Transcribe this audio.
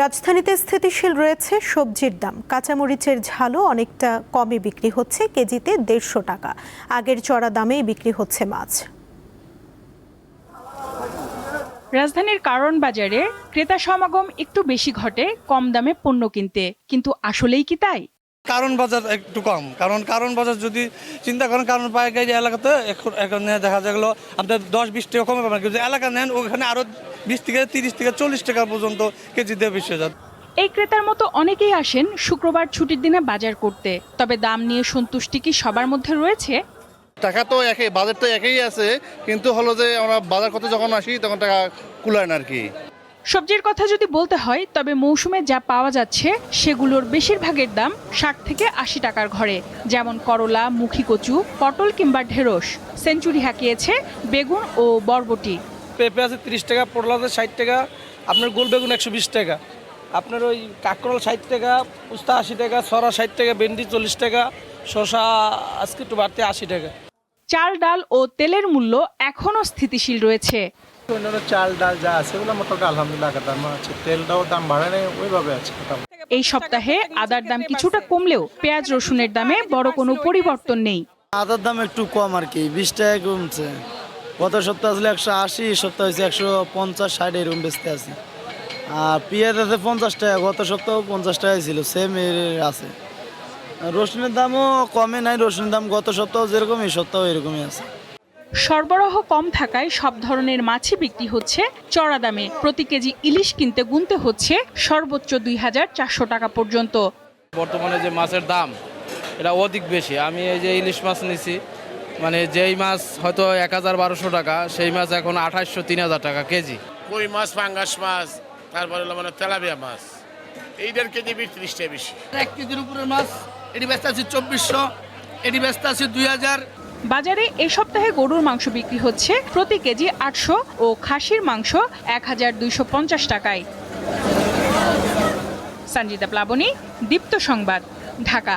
রাজধানীতে স্থিতিশীল রয়েছে সবজির দাম। কাঁচামরিচের ঝালও অনেকটা কমে বিক্রি হচ্ছে, কেজিতে 150 টাকা। আগের চড়া দামেই বিক্রি হচ্ছে মাছ। রাজধানীর কারণ বাজারে ক্রেতা সমাগম একটু বেশি ঘটে কম দামে পণ্য কিনতে, কিন্তু আসলেই কি তাই? কারণ বাজার একটু কম, কারণ বাজার যদি চিন্তা করেন, কারণ পাইকারি এলাকাতে এখন দেখা যায় আপনার 10-20 টাকা কমে পাবেন, কিন্তু এলাকা নেন ওখানে আরো 20 থেকে 30 থেকে 40 টাকা পর্যন্ত কেজি দিয়ে বেশি যায়। এই ক্রেতার মতো অনেকেই আসেন শুক্রবার ছুটির দিনে বাজার করতে। তবে দাম নিয়ে সন্তুষ্টি কি সবার মধ্যে রয়েছে? টাকা তো একই, বাজার তো একই আছে, কিন্তু হলো যে আমরা বাজার করতে যখন আসি তখন টাকা কুলায় না আর কি। সবজির কথা যদি বলতে হয়, তবে মৌসুমে যা পাওয়া যাচ্ছে সেগুলোর বেশিরভাগের দাম 60 থেকে 80 টাকার ঘরে, যেমন করলা, মুখী কচু, পটল কিংবা ঢেঁড়স। সেঞ্চুরি হাঁকিয়েছে বেগুন ও বরবটি। পেঁপে আছে 30 টাকা, পটল আছে 60 টাকা, আপনার গোল বেগুন 120 টাকা, আপনার ওই কাঁকরোল 60 টাকা, উস্তা 80 টাকা, ছড়া 60 টাকা, ভেন্ডি 40 টাকা, শসা আজকে একটু বাড়তে 80 টাকা। চাল, ডাল ও তেলের মূল্য এখনও স্থিতিশীল রয়েছে। অন্যান্য চাল ডাল যা আছে ওগুলো মোটামুটি আলহামদুলিল্লাহ দাম আছে, তেলটাও দাম বাড়ে নাই, ওইভাবে আছে। এই সপ্তাহে আদার দাম কিছুটা কমলেও পেঁয়াজ রসুনের দামে বড় কোনো পরিবর্তন নেই। আদার দাম একটু কম আর কি, 20 টাকা কমছে। গত সপ্তাহ আসলে 180, সপ্তাহ হয়েছে 150-60 এরকম বেচতে আছে। আর পেঁয়াজ আছে 50 টাকা, গত সপ্তাহ 50 টাকা ছিল, সেম এর আছে। রসুনের দামও কমে নাই, রসুনের দাম গত সপ্তাহ যেরকম এই সপ্তাহ এরকমই আছে। সরবরাহ কম থাকায় সব ধরনের মাছই বিক্রি হচ্ছে চড়া দামে। প্রতি কেজি ইলিশ কিনতে গুনতে হচ্ছে সর্বোচ্চ 2400 টাকা পর্যন্ত। বর্তমানে যে মাছের দাম এটা অধিক বেশি। আমি এই যে ইলিশ মাছ নিছি, মানে যেই মাছ হয়তো 1000-1200 টাকা, সেই মাছ এখন 2800-3000 টাকা কেজি। কই মাছ, পাঙ্গাস মাছ, তারপরে মানে তেলাপিয়া মাছ, এইটার কেজি 30 টাকা বেশি। 1 কেজির উপরের মাছ এটি ব্যস্ত আছে 2400, এটি ব্যস্ত আছে 2000। বাজারে এ সপ্তাহে গরুর মাংস বিক্রি হচ্ছে প্রতি কেজি 800 ও খাসির মাংস 1250 টাকায়। সঞ্জিতা প্লাবনী, দীপ্ত সংবাদ, ঢাকা।